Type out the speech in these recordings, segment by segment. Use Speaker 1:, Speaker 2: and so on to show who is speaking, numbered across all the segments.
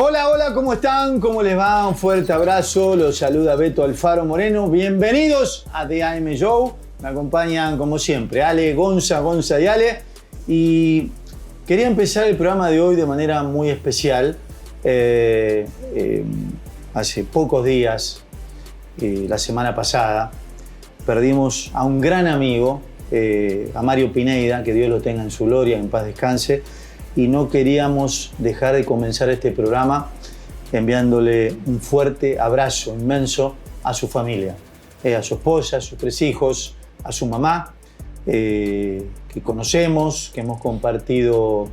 Speaker 1: Hola, hola, ¿cómo están? ¿Cómo les va? Un fuerte abrazo, los saluda Beto Alfaro Moreno. Bienvenidos a The AM Show. Me acompañan como siempre Ale, Gonza y Ale. Y quería empezar el programa de hoy de manera muy especial. Hace pocos días, la semana pasada, perdimos a un gran amigo, a Mario Pineda, que Dios lo tenga en su gloria, en paz descanse. Y no queríamos dejar de comenzar este programa enviándole un fuerte abrazo inmenso a su familia, a su esposa, a sus 3 hijos, a su mamá, que conocemos, que hemos compartido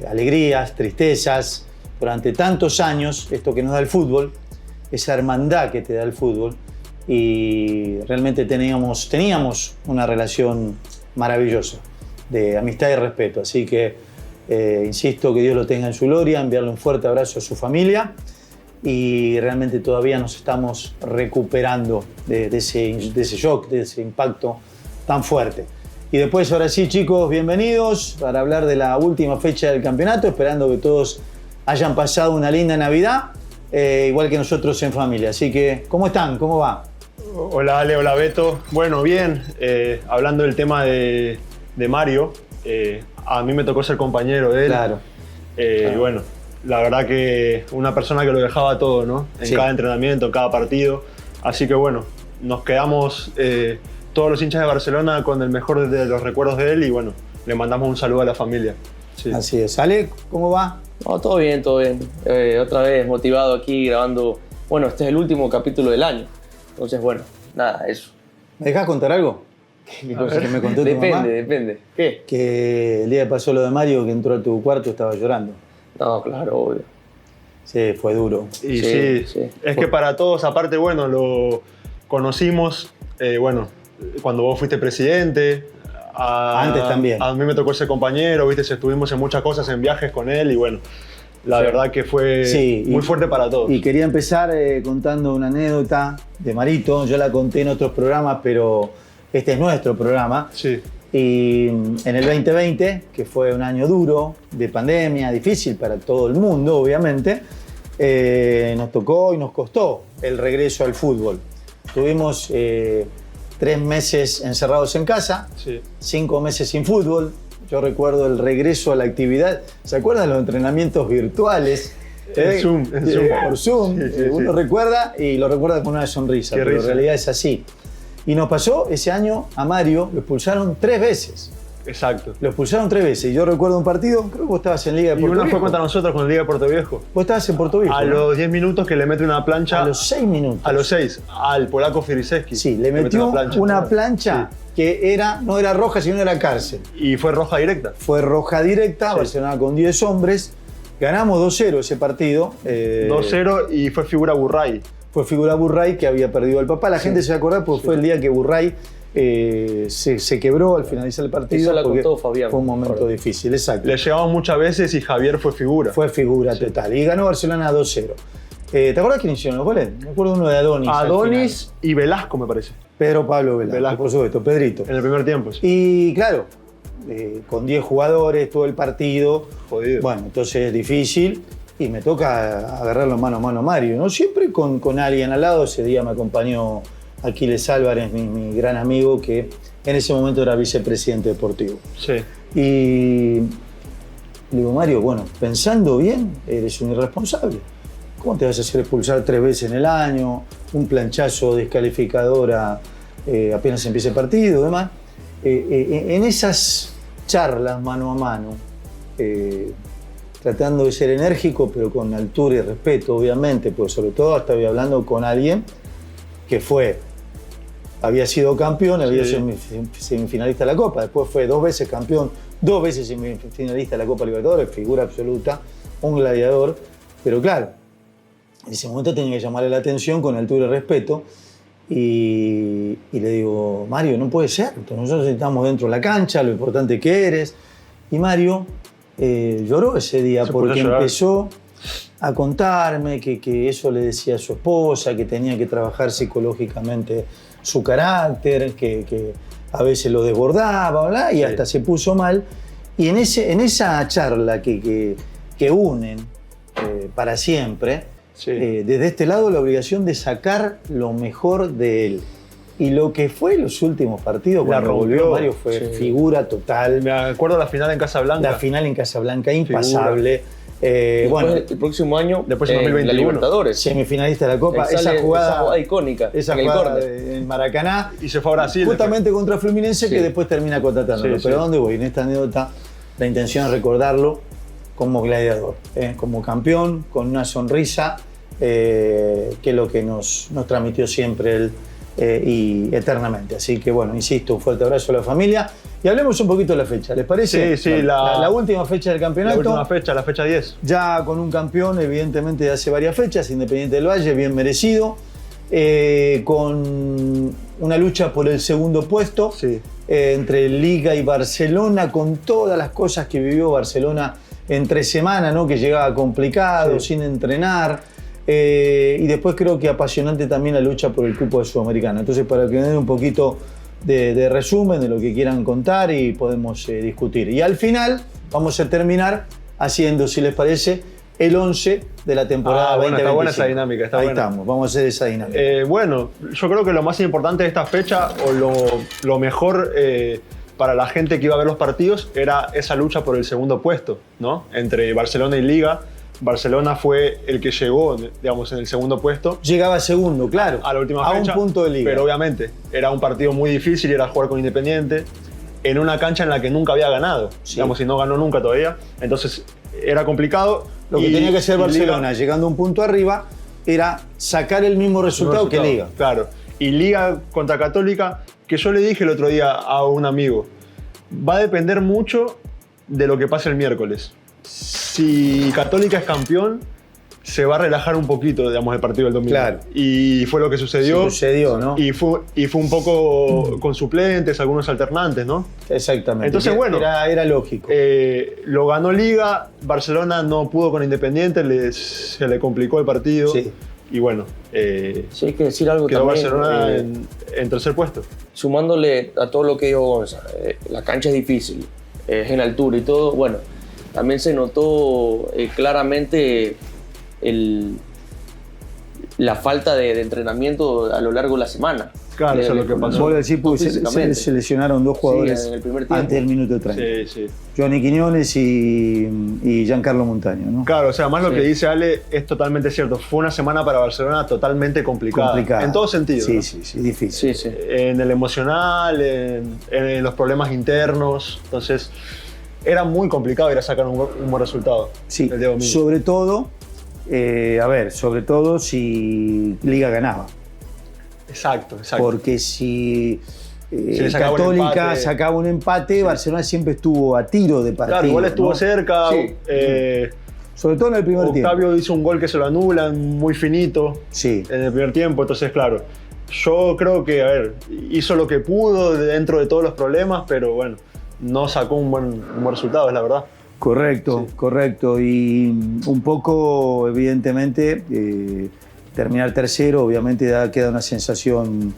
Speaker 1: alegrías, tristezas durante tantos años, esto que nos da el fútbol, esa hermandad que te da el fútbol, y realmente teníamos una relación maravillosa de amistad y respeto, así que insisto, que Dios lo tenga en su gloria, enviarle un fuerte abrazo a su familia, y realmente todavía nos estamos recuperando de ese shock, de ese impacto tan fuerte. Y después, ahora sí, chicos, bienvenidos para hablar de la última fecha del campeonato, esperando que todos hayan pasado una linda Navidad, igual que nosotros en familia. Así que, ¿cómo están? ¿Cómo va?
Speaker 2: Hola Ale, hola Beto. Bueno, bien, hablando del tema de Mario, a mí me tocó ser compañero de él.
Speaker 1: Claro.
Speaker 2: Y bueno, la verdad que una persona que lo dejaba todo, ¿no? En cada entrenamiento, en cada partido. Así que bueno, nos quedamos todos los hinchas de Barcelona con el mejor de los recuerdos de él, y bueno, le mandamos un saludo a la familia.
Speaker 1: Sí. Así es. Ale, ¿cómo va?
Speaker 3: No, todo bien, todo bien. Otra vez motivado aquí grabando. Bueno, este es el último capítulo del año. Entonces, bueno, nada, eso.
Speaker 1: ¿Me dejás contar algo? ¿Qué cosa que me contó tu mamá?
Speaker 3: Depende. ¿Qué?
Speaker 1: Que el día que pasó lo de Mario, que entró a tu cuarto, estaba llorando.
Speaker 3: No, claro, obvio.
Speaker 1: Sí, fue duro.
Speaker 2: Y sí. Es que para todos, aparte, bueno, lo conocimos, bueno, cuando vos fuiste presidente.
Speaker 1: Antes también.
Speaker 2: A mí me tocó ser compañero, viste, estuvimos en muchas cosas, en viajes con él, y bueno, la verdad que fue muy fuerte para todos.
Speaker 1: Y quería empezar contando una anécdota de Marito. Yo la conté en otros programas, pero este es nuestro programa.
Speaker 2: Sí.
Speaker 1: Y en el 2020, que fue un año duro, de pandemia, difícil para todo el mundo, obviamente, nos tocó y nos costó el regreso al fútbol. Tuvimos 3 meses encerrados en casa, 5 meses sin fútbol. Yo recuerdo el regreso a la actividad. ¿Se acuerdan los entrenamientos virtuales?
Speaker 2: Zoom.
Speaker 1: Por Zoom.
Speaker 2: Sí,
Speaker 1: uno recuerda y lo recuerda con una sonrisa, pero en realidad es así. Y nos pasó ese año a Mario, lo expulsaron 3 veces.
Speaker 2: Exacto.
Speaker 1: Lo expulsaron 3 veces. Yo recuerdo un partido, creo que vos estabas en Liga de Puerto Viejo.
Speaker 2: Y una fue contra nosotros con Liga de Puerto Viejo.
Speaker 1: Vos estabas en Puerto Viejo.
Speaker 2: A los 10 minutos que le mete una plancha.
Speaker 1: A los 6 minutos.
Speaker 2: A los 6, al polaco Firiseski.
Speaker 1: Sí, le metió una plancha que no era roja, sino era cárcel.
Speaker 2: Y fue roja directa.
Speaker 1: Fue roja directa, Barcelona con 10 hombres. Ganamos 2-0 ese partido.
Speaker 2: 2-0 y fue figura Burray.
Speaker 1: Fue figura Burray, que había perdido al papá. La gente se va a acordar porque fue el día que Burray se quebró al finalizar el partido.
Speaker 3: Eso la contó Fabián.
Speaker 1: Fue un momento difícil, exacto.
Speaker 2: Le llevamos muchas veces y Javier fue figura.
Speaker 1: Fue figura total. Y ganó Barcelona 2-0. ¿Te acuerdas quién hicieron los goles? Me acuerdo uno de Adonis.
Speaker 2: Adonis y Velasco, me parece.
Speaker 1: Pedro Pablo Velasco, por supuesto, Pedrito.
Speaker 2: En el primer tiempo, sí.
Speaker 1: Y claro, con 10 jugadores, todo el partido.
Speaker 2: Jodido.
Speaker 1: Bueno, entonces es difícil. Y me toca agarrarlo mano a mano a Mario, ¿no? Siempre con alguien al lado. Ese día me acompañó Aquiles Álvarez, mi gran amigo, que en ese momento era vicepresidente deportivo.
Speaker 2: Sí.
Speaker 1: Y le digo, Mario, bueno, pensando bien, eres un irresponsable. ¿Cómo te vas a hacer expulsar 3 veces en el año? Un planchazo descalificadora apenas empiece el partido, demás. En esas charlas mano a mano, tratando de ser enérgico, pero con altura y respeto, obviamente, pues sobre todo estaba hablando con alguien que había sido campeón, había sido semifinalista de la Copa, después fue 2 veces campeón, 2 veces semifinalista de la Copa Libertadores, figura absoluta, un gladiador, pero claro, en ese momento tenía que llamarle la atención con altura y respeto, y le digo, Mario, no puede ser, nosotros estamos dentro de la cancha, lo importante que eres, y Mario lloró ese día porque empezó a contarme que eso le decía a su esposa, que tenía que trabajar psicológicamente su carácter, que a veces lo desbordaba, ¿verdad? Y hasta se puso mal. Y en esa charla que unen para siempre.
Speaker 2: Sí.
Speaker 1: Desde este lado la obligación de sacar lo mejor de él. Y lo que fue los últimos partidos,
Speaker 2: La
Speaker 1: cuando
Speaker 2: rompió,
Speaker 1: volvió Mario, fue
Speaker 3: sí.
Speaker 1: figura total.
Speaker 2: Me acuerdo la final en Casablanca.
Speaker 1: La final en Casablanca, impasable.
Speaker 3: Después,
Speaker 1: Bueno,
Speaker 3: el próximo año,
Speaker 2: Después en
Speaker 3: la
Speaker 2: 2021.
Speaker 3: Libertadores.
Speaker 1: semifinalista de la Copa.
Speaker 3: Sale
Speaker 1: Esa jugada
Speaker 3: icónica.
Speaker 1: esa
Speaker 3: en el
Speaker 1: jugada
Speaker 3: córner.
Speaker 1: en Maracaná.
Speaker 2: Y se fue a Brasil.
Speaker 1: Justamente contra Fluminense,
Speaker 3: Sí.
Speaker 1: que después termina contratándolo.
Speaker 2: Sí,
Speaker 1: Pero
Speaker 2: sí.
Speaker 1: ¿a dónde voy? En esta anécdota, la intención es recordarlo como gladiador, como campeón, con una sonrisa, que es lo que nos transmitió siempre él y eternamente. Así que bueno, insisto, un fuerte abrazo a la familia. Y hablemos un poquito de la fecha, ¿les parece?
Speaker 2: Sí, sí,
Speaker 1: la última fecha del
Speaker 2: La
Speaker 1: campeonato.
Speaker 2: última fecha, la fecha 10.
Speaker 1: Ya con un campeón, evidentemente, de hace varias fechas, Independiente del Valle, bien merecido, con una lucha por el segundo puesto,
Speaker 2: Sí.
Speaker 1: entre Liga y Barcelona, con todas las cosas que vivió Barcelona entre semana, ¿no? Que llegaba complicado,
Speaker 2: Sí.
Speaker 1: sin entrenar, y después creo que apasionante también la lucha por el cupo de Sudamericana. Entonces, para que me den un poquito de resumen de lo que quieran contar y podemos discutir. Y al final vamos a terminar haciendo, si les parece, el 11 de la temporada 2025.
Speaker 2: Está buena esa dinámica. Está
Speaker 1: Ahí
Speaker 2: buena.
Speaker 1: estamos, vamos a hacer esa dinámica.
Speaker 2: Bueno, yo creo que lo más importante de esta fecha, o lo mejor para la gente que iba a ver los partidos, era esa lucha por el segundo puesto, ¿no? Entre Barcelona y Liga. Barcelona fue el que llegó, digamos, en el segundo puesto.
Speaker 1: Llegaba segundo, claro,
Speaker 2: A la última
Speaker 1: a
Speaker 2: fecha.
Speaker 1: un punto de Liga.
Speaker 2: Pero obviamente era un partido muy difícil y era jugar con Independiente en una cancha en la que nunca había ganado.
Speaker 1: Sí.
Speaker 2: Digamos, y no ganó nunca todavía. Entonces era complicado.
Speaker 1: Lo que
Speaker 2: Y-
Speaker 1: tenía que hacer
Speaker 2: y Liga-
Speaker 1: Barcelona, llegando a un punto arriba, era sacar el mismo resultado que Liga.
Speaker 2: Claro. Y Liga contra Católica, que yo le dije el otro día a un amigo, va a depender mucho de lo que pase el miércoles. Si Católica es campeón, se va a relajar un poquito, digamos, el partido del domingo.
Speaker 1: Claro.
Speaker 2: Y fue lo que sucedió.
Speaker 1: Sucedió, ¿no?
Speaker 2: Y fue un poco con suplentes, algunos alternantes, ¿no?
Speaker 1: Exactamente.
Speaker 2: Entonces, bueno.
Speaker 1: Era lógico.
Speaker 2: Lo ganó Liga, Barcelona no pudo con Independiente, se le complicó el partido.
Speaker 1: Sí.
Speaker 2: Y bueno,
Speaker 3: Sí, hay que decir algo
Speaker 2: quedó
Speaker 3: también.
Speaker 2: Barcelona en tercer puesto.
Speaker 3: Sumándole a todo lo que dijo Gonza, la cancha es difícil, es en altura y todo. Bueno, también se notó claramente la falta de entrenamiento a lo largo de la semana.
Speaker 2: Claro, eso es lo que pasó.
Speaker 1: Vos decís, porque
Speaker 3: físicamente.
Speaker 1: se lesionaron dos jugadores
Speaker 3: en el primer tiempo.
Speaker 1: antes del minuto 30.
Speaker 2: Sí, sí.
Speaker 1: Johnny Quiñones y Giancarlo Montaño, ¿no?
Speaker 2: Claro, o sea, más lo
Speaker 3: Sí.
Speaker 2: que dice Ale es totalmente cierto. Fue una semana para Barcelona totalmente complicada.
Speaker 1: Complicada.
Speaker 2: En todo sentido.
Speaker 1: Sí,
Speaker 2: ¿no?
Speaker 1: sí, difícil.
Speaker 3: Sí, sí.
Speaker 2: En el emocional, en los problemas internos. Entonces, era muy complicado ir a sacar un buen resultado.
Speaker 1: Sí,
Speaker 2: el de domingo.
Speaker 1: sobre todo, sobre todo si Liga ganaba.
Speaker 2: Exacto.
Speaker 1: Porque si
Speaker 2: le sacaba un
Speaker 1: Católica
Speaker 2: empate.
Speaker 1: sacaba un empate, Barcelona siempre estuvo a tiro de partido.
Speaker 2: Claro, igual estuvo
Speaker 1: ¿no?
Speaker 2: cerca.
Speaker 3: Sí.
Speaker 1: Sobre todo en el primer tiempo.
Speaker 2: Octavio hizo un gol que se lo anulan, muy finito.
Speaker 1: Sí.
Speaker 2: En el primer tiempo, entonces claro, yo creo que, a ver, hizo lo que pudo dentro de todos los problemas, pero bueno, no sacó un buen resultado, es la verdad.
Speaker 1: Correcto,
Speaker 2: Sí.
Speaker 1: correcto. Y un poco, evidentemente, terminar tercero, obviamente queda una sensación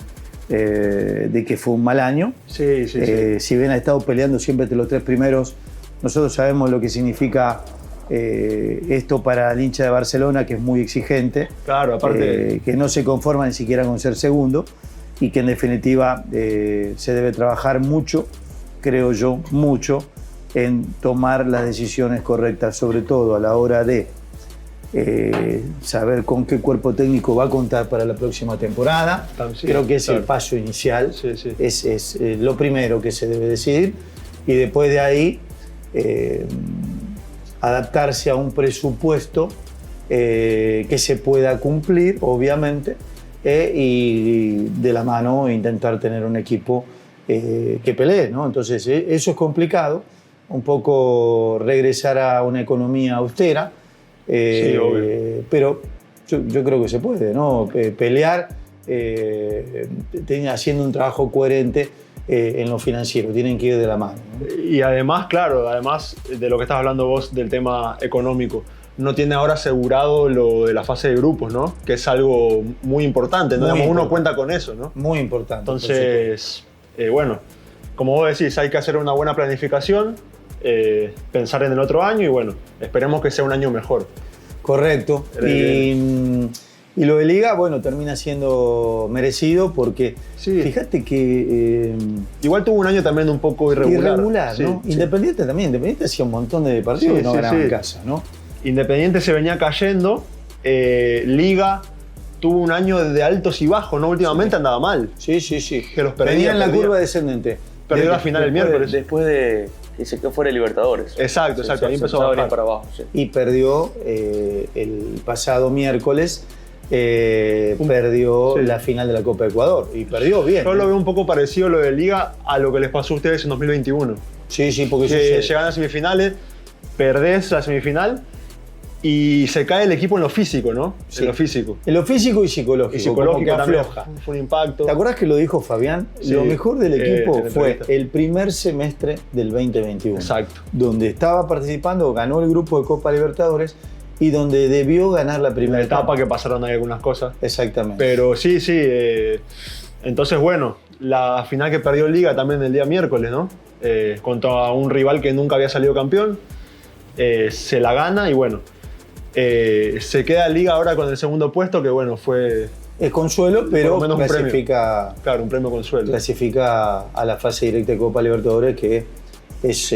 Speaker 1: de que fue un mal año.
Speaker 2: Sí, sí, sí.
Speaker 1: Si bien ha estado peleando siempre entre los tres primeros, nosotros sabemos lo que significa esto para el hincha de Barcelona, que es muy exigente.
Speaker 2: Claro, aparte,
Speaker 1: Que no se conforma ni siquiera con ser segundo y que en definitiva se debe trabajar mucho, creo yo, mucho en tomar las decisiones correctas, sobre todo a la hora de saber con qué cuerpo técnico va a contar para la próxima temporada.
Speaker 2: Sí,
Speaker 1: Creo que es
Speaker 2: claro.
Speaker 1: el paso inicial,
Speaker 2: Sí, sí.
Speaker 1: es lo primero que se debe decidir y después de ahí adaptarse a un presupuesto que se pueda cumplir, obviamente, y de la mano intentar tener un equipo que pelee, ¿no? Entonces, eso es complicado, un poco regresar a una economía austera,
Speaker 2: Sí, obvio.
Speaker 1: pero yo creo que se puede, ¿no? Pelear haciendo un trabajo coherente en lo financiero, tienen que ir de la mano, ¿no?
Speaker 2: Y además, claro, además de lo que estás hablando vos del tema económico, no tiene ahora asegurado lo de la fase de grupos, ¿no? Que es algo muy importante, ¿no?
Speaker 1: Muy
Speaker 2: Digamos, uno
Speaker 1: importante.
Speaker 2: cuenta con eso, ¿no?
Speaker 1: Muy importante. por supuesto.
Speaker 2: Entonces, bueno, como vos decís, hay que hacer una buena planificación, pensar en el otro año y bueno, esperemos que sea un año mejor.
Speaker 1: Correcto. Y lo de Liga, bueno, termina siendo merecido porque
Speaker 2: Sí.
Speaker 1: fíjate que
Speaker 2: Igual tuvo un año también un poco irregular.
Speaker 1: ¿no?
Speaker 2: Sí.
Speaker 1: Independiente también. Independiente hacía un montón de partidos
Speaker 2: Sí,
Speaker 1: que no
Speaker 2: sí,
Speaker 1: ganaba
Speaker 2: sí.
Speaker 1: en casa, ¿no?
Speaker 2: Independiente se venía cayendo. Liga tuvo un año de altos y bajos, ¿no? Últimamente andaba mal.
Speaker 1: Sí, sí, sí.
Speaker 2: Que los perdía,
Speaker 1: Venía en la
Speaker 2: perdía.
Speaker 1: curva descendente.
Speaker 2: Perdió la final el miércoles.
Speaker 3: Después de que se quedó fuera de Libertadores.
Speaker 2: Exacto, exacto. Ahí empezó a
Speaker 3: venir
Speaker 2: bajar.
Speaker 3: para abajo. Sí.
Speaker 1: Y perdió el pasado miércoles, perdió
Speaker 2: Sí.
Speaker 1: la final de la Copa de Ecuador. Y perdió bien.
Speaker 2: Yo lo veo un poco parecido lo de Liga a lo que les pasó a ustedes en 2021.
Speaker 1: Sí, sí, porque
Speaker 2: Que
Speaker 1: eso
Speaker 2: llegan a semifinales, perdés la semifinal y se cae el equipo en lo físico, ¿no?
Speaker 1: Sí.
Speaker 2: En lo físico.
Speaker 1: en lo físico y psicológico.
Speaker 2: Y psicológico
Speaker 1: como que
Speaker 2: también.
Speaker 1: afloja.
Speaker 2: Fue un impacto.
Speaker 1: ¿Te acuerdas que lo dijo Fabián?
Speaker 2: Sí,
Speaker 1: Lo mejor del equipo
Speaker 2: en la
Speaker 1: fue
Speaker 2: entrevista.
Speaker 1: el primer semestre del 2021.
Speaker 2: Exacto.
Speaker 1: Donde estaba participando, ganó el grupo de Copa Libertadores y donde debió ganar la
Speaker 2: La
Speaker 1: primera
Speaker 2: etapa que pasaron ahí algunas cosas.
Speaker 1: Exactamente.
Speaker 2: Pero sí, sí. Entonces, bueno, la final que perdió Liga también el día miércoles, ¿no? Contra un rival que nunca había salido campeón. Se la gana y bueno, se queda Liga ahora con el segundo puesto, que bueno, fue,
Speaker 1: Es consuelo, pero
Speaker 2: Por lo menos un
Speaker 1: clasifica
Speaker 2: claro, un premio consuelo.
Speaker 1: clasifica a la fase directa de Copa Libertadores, que es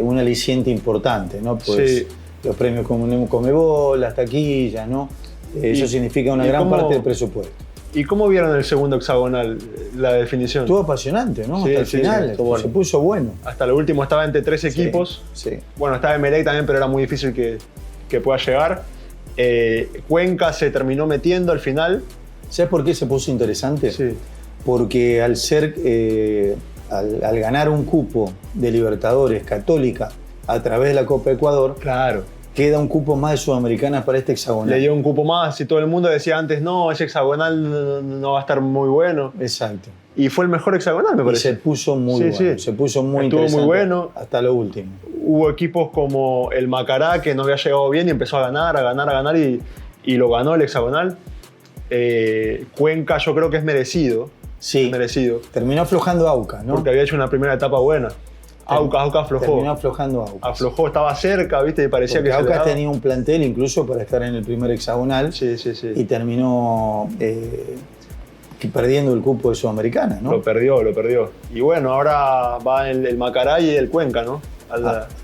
Speaker 1: un aliciente importante, ¿no? Pues
Speaker 2: Sí.
Speaker 1: los premios como Conmebol, las taquillas, ¿no? Eso
Speaker 2: Y-
Speaker 1: significa una
Speaker 2: y
Speaker 1: gran
Speaker 2: cómo-
Speaker 1: parte del presupuesto.
Speaker 2: ¿Y cómo vieron el segundo hexagonal, la definición?
Speaker 1: Estuvo apasionante, ¿no?
Speaker 2: Sí,
Speaker 1: Hasta el
Speaker 2: sí,
Speaker 1: final,
Speaker 2: sí, estuvo bueno.
Speaker 1: se puso bueno.
Speaker 2: Hasta lo último estaba entre tres equipos.
Speaker 1: Sí.
Speaker 2: Bueno, estaba Emelec también, pero era muy difícil que pueda llegar. Cuenca se terminó metiendo al final.
Speaker 1: ¿Sabes por qué se puso interesante?
Speaker 2: Sí.
Speaker 1: Porque al ser, al ganar un cupo de Libertadores Católica a través de la Copa Ecuador,
Speaker 2: Claro.
Speaker 1: queda un cupo más de Sudamericana para este hexagonal.
Speaker 2: Le dio un cupo más y todo el mundo decía antes, no, ese hexagonal no va a estar muy bueno.
Speaker 1: Exacto.
Speaker 2: Y fue el mejor hexagonal, me
Speaker 1: Y
Speaker 2: parece.
Speaker 1: se puso muy
Speaker 2: Sí,
Speaker 1: bueno,
Speaker 2: sí.
Speaker 1: se puso muy
Speaker 2: Estuvo muy
Speaker 1: interesante
Speaker 2: bueno.
Speaker 1: hasta lo último.
Speaker 2: Hubo equipos como el Macará, que no había llegado bien y empezó a ganar y lo ganó el hexagonal. Cuenca yo creo que es merecido.
Speaker 1: Sí,
Speaker 2: Merecido.
Speaker 1: terminó aflojando Aucas, ¿no?
Speaker 2: Porque había hecho una primera etapa buena. Aucas aflojó.
Speaker 1: Terminó aflojando Aucas.
Speaker 2: Aflojó, estaba cerca, ¿viste? Y parecía
Speaker 1: Porque
Speaker 2: que se le
Speaker 1: Aucas
Speaker 2: daba.
Speaker 1: tenía un plantel incluso para estar en el primer hexagonal
Speaker 2: Sí, sí, sí.
Speaker 1: y terminó perdiendo el cupo de Sudamericana, ¿no?
Speaker 2: Lo perdió. Y bueno, ahora va el Macará y el Cuenca, ¿no?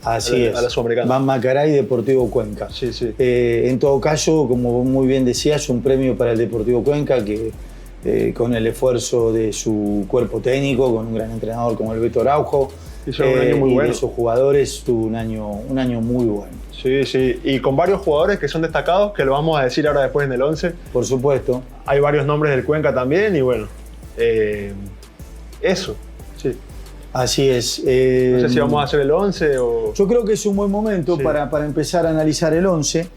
Speaker 1: Así es.
Speaker 2: A la Sudamericana.
Speaker 1: Van Macará y Deportivo Cuenca.
Speaker 2: Sí, sí.
Speaker 1: En todo caso, como muy bien decías, un premio para el Deportivo Cuenca que con el esfuerzo de su cuerpo técnico, con un gran entrenador como el Beto Araujo,
Speaker 2: Hizo un año muy
Speaker 1: y
Speaker 2: bueno.
Speaker 1: de sus jugadores, tuvo un año muy bueno.
Speaker 2: Sí, sí. Y con varios jugadores que son destacados, que lo vamos a decir ahora después en el 11.
Speaker 1: Por supuesto.
Speaker 2: Hay varios nombres del Cuenca también y bueno, eso. Sí.
Speaker 1: Así es.
Speaker 2: No sé si vamos a hacer el 11 o...
Speaker 1: Yo creo que es un buen momento
Speaker 2: Sí.
Speaker 1: para empezar a analizar el 11.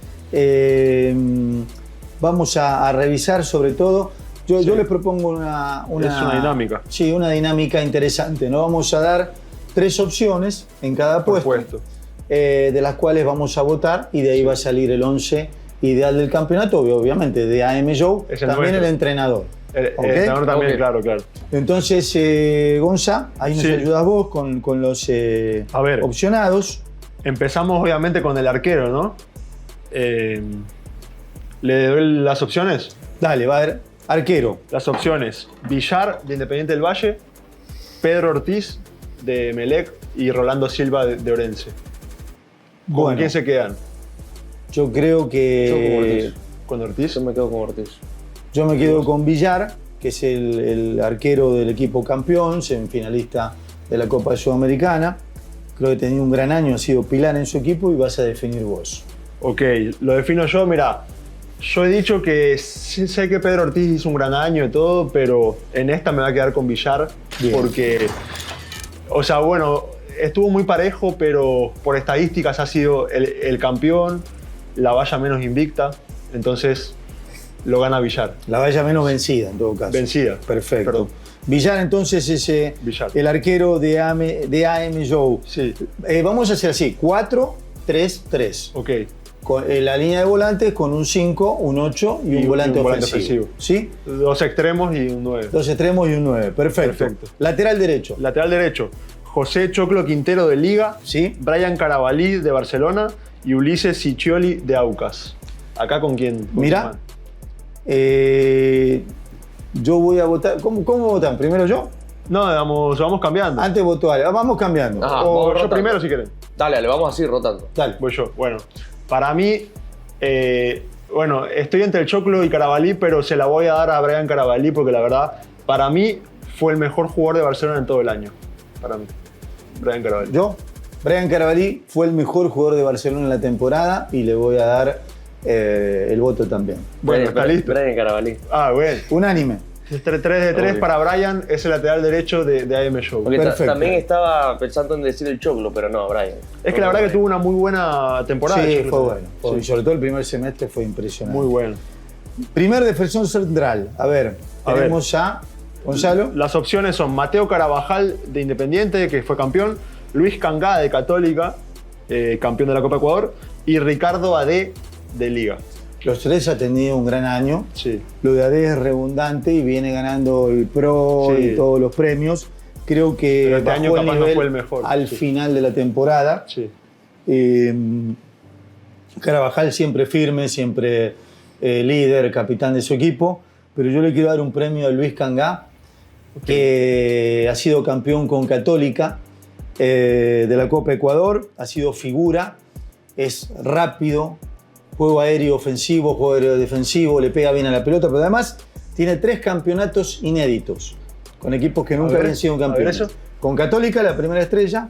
Speaker 1: Vamos a revisar sobre todo. Yo les propongo una
Speaker 2: Es una dinámica.
Speaker 1: Sí, una dinámica interesante. ¿No? Vamos a dar 3 opciones en cada
Speaker 2: Por
Speaker 1: puesto, de las cuales vamos a votar y de ahí va a salir el 11 ideal del campeonato, obviamente, de AM Joe,
Speaker 2: Es el
Speaker 1: también
Speaker 2: nuestro.
Speaker 1: el entrenador.
Speaker 2: El
Speaker 1: ¿Ok?
Speaker 2: entrenador también,
Speaker 3: Ok.
Speaker 2: claro.
Speaker 1: Entonces, Gonza, ahí nos
Speaker 2: Sí.
Speaker 1: ayudas vos con los
Speaker 2: A ver.
Speaker 1: opcionados.
Speaker 2: Empezamos obviamente con el arquero, ¿no? ¿Le doy las opciones?
Speaker 1: Dale, va a ver. Arquero.
Speaker 2: Las opciones: Villar, de Independiente del Valle, Pedro Ortiz, de Emelec, y Rolando Silva, de Orense. ¿Con
Speaker 1: Bueno,
Speaker 2: quién se quedan?
Speaker 1: yo creo
Speaker 3: Yo con
Speaker 1: que
Speaker 3: Ortiz.
Speaker 2: ¿Con Ortiz?
Speaker 3: Yo me quedo con Ortiz.
Speaker 1: yo me quedo con Villar, que es el arquero del equipo campeón, semifinalista de la Copa Sudamericana. Creo que ha tenido un gran año, ha sido pilar en su equipo y vas a definir vos.
Speaker 2: Ok, lo defino yo. Mira, yo he dicho que sí sé que Pedro Ortiz hizo un gran año y todo, pero en esta me va a quedar con Villar.
Speaker 1: Bien.
Speaker 2: Porque, o sea, bueno, estuvo muy parejo, pero por estadísticas ha sido el campeón, la valla menos invicta, entonces lo gana Villar.
Speaker 1: La valla menos vencida, en todo caso.
Speaker 2: Vencida.
Speaker 1: Perfecto.
Speaker 2: Perdón.
Speaker 1: Villar, entonces, es
Speaker 2: Villar.
Speaker 1: el arquero de AM Joe.
Speaker 2: Sí,
Speaker 1: Vamos a hacer así: 4-3-3.
Speaker 2: ok.
Speaker 1: Con, la línea de volantes con un 5, un 8 y un volante ofensivo. ¿Sí?
Speaker 2: 2 extremos y un 9.
Speaker 1: 2 extremos y un 9. Perfecto.
Speaker 2: Perfecto.
Speaker 1: Lateral derecho.
Speaker 2: Lateral derecho: José Choclo Quintero, de Liga,
Speaker 1: ¿Sí?
Speaker 2: Brian Carabalí, de Barcelona, y Ulises Siccioli, de Aucas. ¿Acá con quién?
Speaker 1: Mirá, yo voy a votar. ¿Cómo votan? ¿Primero yo?
Speaker 2: No, vamos cambiando.
Speaker 1: Antes votó Ale. Vamos cambiando.
Speaker 3: Ajá,
Speaker 2: O
Speaker 3: vamos
Speaker 2: yo
Speaker 3: rotando.
Speaker 2: primero si quieren.
Speaker 3: Dale, vamos así rotando.
Speaker 1: Dale.
Speaker 2: Voy yo. Bueno, para mí, bueno, estoy entre el Choclo y Carabalí, pero se la voy a dar a Brian Carabalí porque la verdad, para mí, fue el mejor jugador de Barcelona en todo el año. Para mí, Brian Carabalí.
Speaker 1: Yo, Brian Carabalí fue el mejor jugador de Barcelona en la temporada y le voy a dar el voto también.
Speaker 2: Bueno, está listo.
Speaker 3: Brian Carabalí.
Speaker 2: Ah, bueno.
Speaker 1: Unánime.
Speaker 2: 3 de 3
Speaker 3: Obvio.
Speaker 2: para Brian, es el lateral derecho de AM Show.
Speaker 3: Porque
Speaker 1: Perfecto.
Speaker 3: también estaba pensando en decir el Choclo, pero no, Brian.
Speaker 2: Es que la verdad que tuvo una muy buena temporada.
Speaker 1: Sí,
Speaker 2: el Choclo.
Speaker 1: fue bueno.
Speaker 2: Sí.
Speaker 1: Sobre todo el primer semestre fue impresionante.
Speaker 2: Muy bueno.
Speaker 1: Primer defensor central. A ver,
Speaker 2: A
Speaker 1: tenemos ya Gonzalo.
Speaker 2: Las opciones son Mateo Carabajal de Independiente, que fue campeón, Luis Cangá de Católica, campeón de la Copa Ecuador, y Ricardo Adé de Liga.
Speaker 1: Los tres han tenido un gran año.
Speaker 2: Sí.
Speaker 1: Lo de Adé es redundante y viene ganando el Pro
Speaker 2: Sí.
Speaker 1: y todos los premios. Creo que
Speaker 2: Pero este
Speaker 1: bajó
Speaker 2: año
Speaker 1: el
Speaker 2: capaz no
Speaker 1: nivel
Speaker 2: fue el mejor,
Speaker 1: al
Speaker 2: sí.
Speaker 1: final de la temporada.
Speaker 2: Sí.
Speaker 1: Carabajal siempre firme, siempre líder, capitán de su equipo. Pero yo le quiero dar un premio a Luis Cangá, que ha sido campeón con Católica de la Copa Ecuador, ha sido figura, es rápido, juego aéreo ofensivo, juego aéreo defensivo, le pega bien a la pelota, pero además tiene 3 campeonatos inéditos con equipos que nunca
Speaker 2: ver,
Speaker 1: habían sido
Speaker 2: a ver
Speaker 1: campeones.
Speaker 2: eso.
Speaker 1: Con Católica, la primera estrella,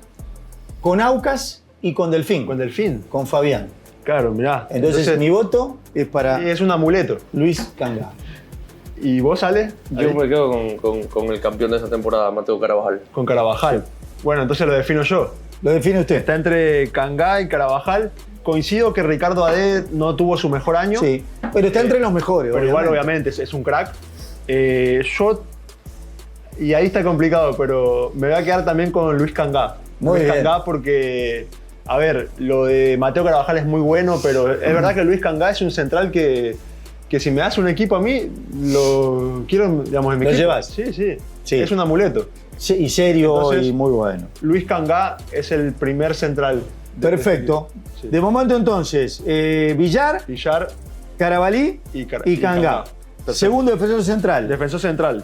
Speaker 1: con Aucas y con Delfín,
Speaker 2: Con Delfín.
Speaker 1: con Fabián.
Speaker 2: Claro, mirá.
Speaker 1: Entonces mi voto es para
Speaker 2: es un amuleto.
Speaker 1: Luis Cangá.
Speaker 2: ¿Y vos, Ale?
Speaker 3: Yo me quedo con el campeón de esa temporada, Mateo Carabajal.
Speaker 2: Con Carabajal. Bueno, entonces lo defino yo.
Speaker 1: Lo define usted.
Speaker 2: Está entre Cangá y Carabajal. Coincido que Ricardo Adé no tuvo su mejor año.
Speaker 1: Sí, pero está entre los mejores.
Speaker 2: Pero igual, obviamente, es un crack. Yo, y ahí está complicado, pero me voy a quedar también con Luis Cangá.
Speaker 1: Muy
Speaker 2: Luis
Speaker 1: bien.
Speaker 2: Cangá porque, a ver, lo de Mateo Carabajal es muy bueno, pero es verdad que Luis Cangá es un central que si me das un equipo a mí, lo quiero, digamos, en mi
Speaker 1: ¿Lo
Speaker 2: equipo.
Speaker 1: llevas?
Speaker 2: Sí, sí,
Speaker 1: Sí.
Speaker 2: es un amuleto.
Speaker 1: Sí, y serio
Speaker 2: Entonces,
Speaker 1: y muy bueno.
Speaker 2: Luis Cangá es el primer central. de
Speaker 1: Perfecto.
Speaker 2: Sí.
Speaker 1: De momento entonces, Villar,
Speaker 2: Villar
Speaker 1: Carabalí
Speaker 2: y
Speaker 1: Cangá.
Speaker 2: Perfecto.
Speaker 1: Segundo defensor central.
Speaker 2: Defensor central.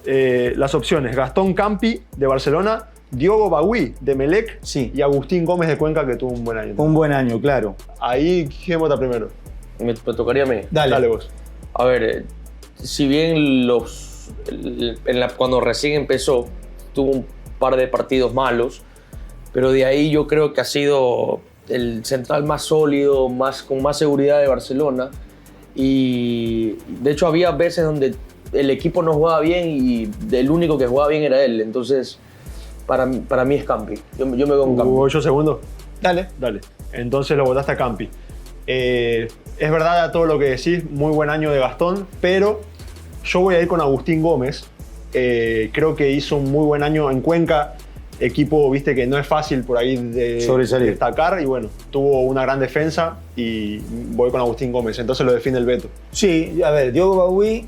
Speaker 2: Las opciones: Gastón Campi de Barcelona, Diogo Bagüí de Melec
Speaker 1: Sí.
Speaker 2: y Agustín Gómez de Cuenca, que tuvo un buen año.
Speaker 1: Un buen año, claro.
Speaker 2: Ahí, ¿quién vota primero?
Speaker 3: Me tocaría a mí.
Speaker 1: Dale.
Speaker 2: vos.
Speaker 3: A ver, si bien cuando recién empezó, tuvo un par de partidos malos, pero de ahí yo creo que ha sido el central más sólido, con más seguridad de Barcelona. Y de hecho había veces donde el equipo no jugaba bien y el único que jugaba bien era él. Entonces, para mí es Campi. Yo me veo con Campi.
Speaker 2: ¿Voy yo segundo?
Speaker 1: Dale.
Speaker 2: Dale. Entonces lo votaste a Campi. Es verdad todo lo que decís, muy buen año de Gastón, pero yo voy a ir con Agustín Gómez. Creo que hizo un muy buen año en Cuenca. Equipo, viste, que no es fácil por ahí de
Speaker 1: Sobresalir.
Speaker 2: destacar y bueno, tuvo una gran defensa y voy con Agustín Gómez. Entonces lo define el veto.
Speaker 1: Sí, a ver, Diogo Bagüí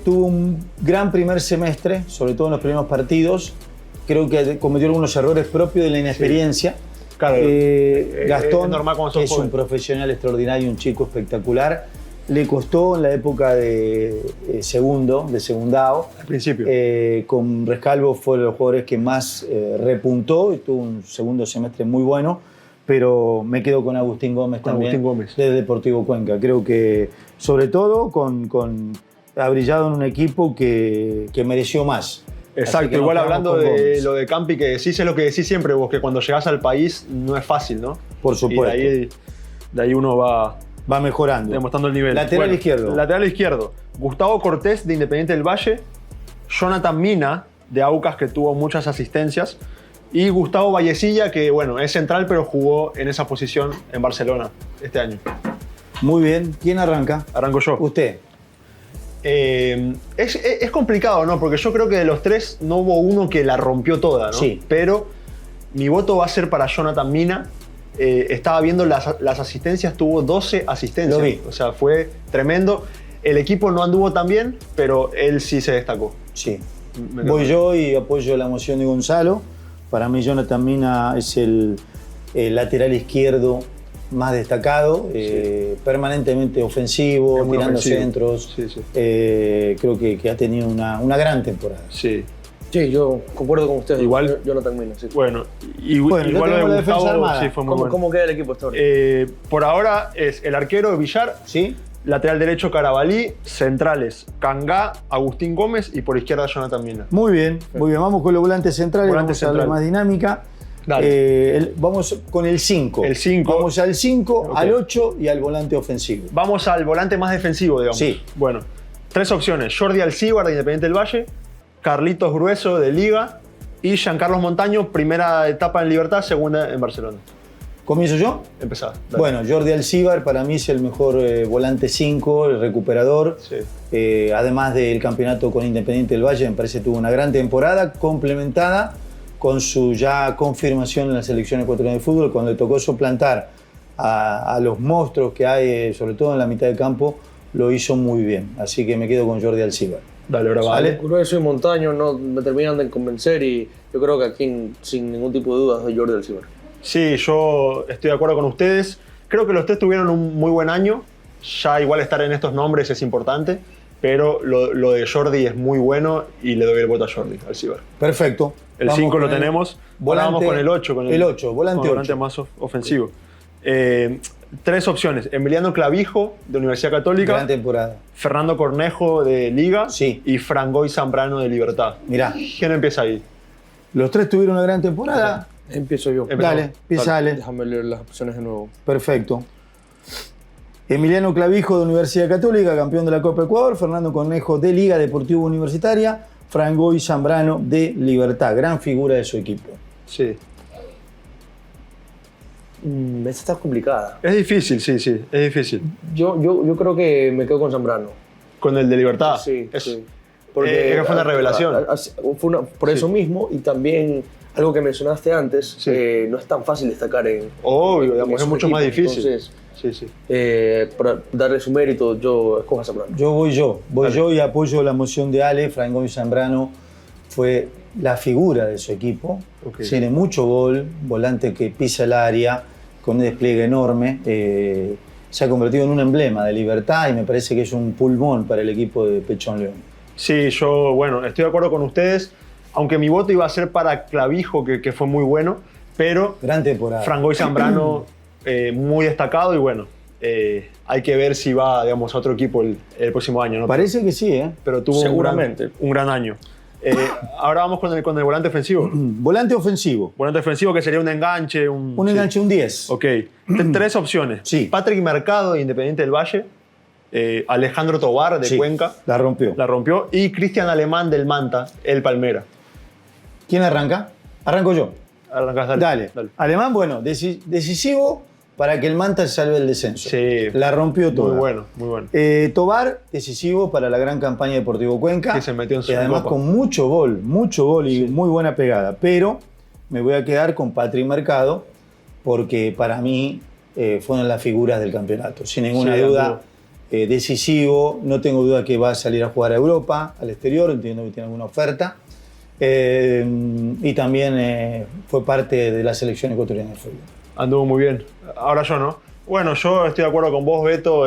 Speaker 1: tuvo un gran primer semestre, sobre todo en los primeros partidos. Creo que cometió algunos errores propios de la inexperiencia.
Speaker 2: Claro,
Speaker 1: Gastón
Speaker 2: es normal cuando sos
Speaker 1: es
Speaker 2: joven.
Speaker 1: un profesional extraordinario, un chico espectacular. Le costó en la época de segundao.
Speaker 2: Al principio.
Speaker 1: Con Rescalvo fue de los jugadores que más repuntó y tuvo un segundo semestre muy bueno, pero me quedo con Agustín Gómez
Speaker 2: Con
Speaker 1: también,
Speaker 2: Agustín Gómez.
Speaker 1: de Deportivo Cuenca. Creo que, sobre todo, ha brillado en un equipo que mereció más. Así
Speaker 2: Exacto,
Speaker 1: que nos
Speaker 2: igual
Speaker 1: quedamos
Speaker 2: hablando
Speaker 1: con
Speaker 2: de
Speaker 1: Gómez.
Speaker 2: lo de Campi, que decís es lo que decís siempre vos, que cuando llegás al país no es fácil, ¿no?
Speaker 1: Por supuesto.
Speaker 2: Y de ahí uno va
Speaker 1: Va mejorando.
Speaker 2: demostrando el nivel.
Speaker 1: Lateral izquierdo.
Speaker 2: Lateral izquierdo. Gustavo Cortés de Independiente del Valle, Jonathan Mina de Aucas, que tuvo muchas asistencias, y Gustavo Vallecilla, que bueno, es central pero jugó en esa posición en Barcelona este año.
Speaker 1: Muy bien. ¿Quién arranca?
Speaker 2: Arranco yo.
Speaker 1: Usted.
Speaker 2: Es complicado, ¿no? Porque yo creo que de los tres no hubo uno que la rompió toda, ¿no?
Speaker 1: Sí.
Speaker 2: Pero mi voto va a ser para Jonathan Mina. Estaba viendo las asistencias, tuvo 12 asistencias.
Speaker 1: Lo vi.
Speaker 2: O sea, fue tremendo. El equipo no anduvo tan bien, pero él sí se destacó.
Speaker 1: Sí.
Speaker 2: Me
Speaker 1: Voy
Speaker 2: encanta.
Speaker 1: yo y apoyo la moción de Gonzalo. Para mí Jonathan Mina es el lateral izquierdo más destacado, permanentemente ofensivo,
Speaker 2: Es muy
Speaker 1: tirando
Speaker 2: ofensivo.
Speaker 1: centros.
Speaker 2: Sí, sí.
Speaker 1: Creo que ha tenido una gran temporada.
Speaker 2: Sí.
Speaker 3: Sí, yo concuerdo con ustedes.
Speaker 2: Igual-
Speaker 3: Yo no termino. Sí.
Speaker 2: Bueno,
Speaker 1: Bueno, ya
Speaker 2: igual lo
Speaker 1: tenemos la
Speaker 2: de
Speaker 1: defensa
Speaker 2: Gustavo
Speaker 1: armada.
Speaker 2: sí fue muy
Speaker 3: ¿Cómo,
Speaker 2: bueno.
Speaker 3: ¿Cómo queda el equipo hasta ahora?
Speaker 2: Por ahora es el arquero Villar,
Speaker 1: ¿Sí?
Speaker 2: lateral derecho Carabalí, centrales Cangá, Agustín Gómez y por izquierda Jonathan Mina.
Speaker 1: Muy bien, muy bien. Vamos con los volantes centrales,
Speaker 2: Volante
Speaker 1: vamos a darle
Speaker 2: central.
Speaker 1: más dinámica.
Speaker 2: Dale.
Speaker 1: Vamos con el 5.
Speaker 2: El 5.
Speaker 1: Vamos al 5,
Speaker 2: Ok.
Speaker 1: al 8 y al volante ofensivo.
Speaker 2: Vamos al volante más defensivo, digamos.
Speaker 1: Sí.
Speaker 2: Bueno, 3 opciones. Jordi Alcíbar de Independiente del Valle, Carlitos Grueso de Liga y Giancarlos Montaño, primera etapa en Libertad, segunda en Barcelona.
Speaker 1: ¿Comienzo yo?
Speaker 2: Empezá. Dale.
Speaker 1: Bueno, Jordi Alcíbar para mí es el mejor volante 5, el recuperador.
Speaker 2: Sí.
Speaker 1: Además del campeonato con Independiente del Valle, me parece que tuvo una gran temporada, complementada con su ya confirmación en la selección ecuatoriana de fútbol, cuando le tocó suplantar a los monstruos que hay, sobre todo en la mitad del campo, lo hizo muy bien. Así que me quedo con Jordi Alcíbar.
Speaker 2: Dale, bravo.
Speaker 1: ¿Vale?
Speaker 3: Grueso y Montaño no me terminan de convencer y yo creo que aquí, sin ningún tipo de dudas, doy Jordi Alcíbar.
Speaker 2: Sí, yo estoy de acuerdo con ustedes. Creo que los tres tuvieron un muy buen año. Ya igual estar en estos nombres es importante, pero lo de Jordi es muy bueno y le doy el voto a Jordi Alcíbar.
Speaker 1: Perfecto.
Speaker 2: El
Speaker 1: Vamos
Speaker 2: 5 lo
Speaker 1: con el
Speaker 2: tenemos. Ahora vamos con el 8.
Speaker 1: El 8, volante 8.
Speaker 2: más ofensivo. 3 opciones. Emiliano Clavijo, de Universidad Católica.
Speaker 1: Gran temporada.
Speaker 2: Fernando Cornejo, de Liga.
Speaker 1: Sí.
Speaker 2: Y Frangoy Zambrano, de Libertad.
Speaker 1: Mirá,
Speaker 2: ¿Quién empieza ahí?
Speaker 1: los tres tuvieron una gran temporada.
Speaker 3: Empiezo yo.
Speaker 2: Empezamos.
Speaker 1: Dale, empieza Ale.
Speaker 3: Déjame leer las opciones de nuevo.
Speaker 1: Perfecto. Emiliano Clavijo, de Universidad Católica, campeón de la Copa Ecuador. Fernando Cornejo, de Liga Deportiva Universitaria. Frangoy Zambrano, de Libertad. Gran figura de su equipo.
Speaker 2: Sí.
Speaker 3: Esta está complicada.
Speaker 2: Es difícil, sí, es difícil.
Speaker 3: Yo creo que me quedo con Zambrano.
Speaker 2: Con el de Libertad.
Speaker 3: Sí,
Speaker 2: Es-
Speaker 3: sí.
Speaker 2: es que fue una revelación.
Speaker 3: Por eso mismo, y también algo que mencionaste antes,
Speaker 2: Sí.
Speaker 3: No es tan fácil destacar en.
Speaker 2: Obvio, digamos, es
Speaker 3: esos
Speaker 2: mucho más
Speaker 3: equipos.
Speaker 2: difícil.
Speaker 3: Entonces,
Speaker 2: Sí.
Speaker 3: para darle su mérito, yo escojo a Zambrano.
Speaker 1: Voy
Speaker 2: Dale.
Speaker 1: yo y apoyo la moción de Ale. Frangoy Zambrano fue la figura de su equipo.
Speaker 2: Ok.
Speaker 1: Tiene mucho gol, volante que pisa el área, con un despliegue enorme. Se ha convertido en un emblema de Libertad y me parece que es un pulmón para el equipo de Pechón León.
Speaker 2: Sí, yo, bueno, estoy de acuerdo con ustedes, aunque mi voto iba a ser para Clavijo, que fue muy bueno, pero
Speaker 1: Gran temporada.
Speaker 2: Frangoy Zambrano muy destacado y bueno, hay que ver si va, digamos, a otro equipo el próximo año, ¿no?
Speaker 1: Parece que sí, ¿eh?
Speaker 2: Pero tuvo
Speaker 3: Seguramente.
Speaker 2: un gran año. Ahora vamos con el volante ofensivo.
Speaker 1: Volante ofensivo.
Speaker 2: Volante ofensivo que sería un enganche.
Speaker 1: Un
Speaker 2: sí.
Speaker 1: enganche, un 10.
Speaker 2: Ok, 3 opciones.
Speaker 1: Sí.
Speaker 2: Patrick Mercado, de Independiente del Valle. Alejandro Tobar, de
Speaker 1: Sí,
Speaker 2: Cuenca.
Speaker 1: la rompió.
Speaker 2: La rompió. Y Cristian Alemán, del Manta, el Palmera.
Speaker 1: ¿Quién arranca? Arranco yo.
Speaker 2: Arrancás,
Speaker 1: Dale. Alemán, bueno, decisivo para que el Manta salve el descenso.
Speaker 2: Sí.
Speaker 1: La rompió toda.
Speaker 2: Muy bueno, muy bueno.
Speaker 1: Tobar, decisivo para la gran campaña de Deportivo Cuenca.
Speaker 2: Que se metió en su
Speaker 1: y además
Speaker 2: Copa.
Speaker 1: con mucho gol y muy buena pegada. Pero me voy a quedar con Patrick Mercado porque para mí fueron las figuras del campeonato. Sin ninguna
Speaker 2: Sí,
Speaker 1: duda,
Speaker 2: amigo.
Speaker 1: decisivo. No tengo duda que va a salir a jugar a Europa, al exterior. Entiendo que tiene alguna oferta. Y también fue parte de la selección ecuatoriana de fútbol.
Speaker 2: Anduvo muy bien. Ahora yo, ¿no? Bueno, yo estoy de acuerdo con vos, Beto.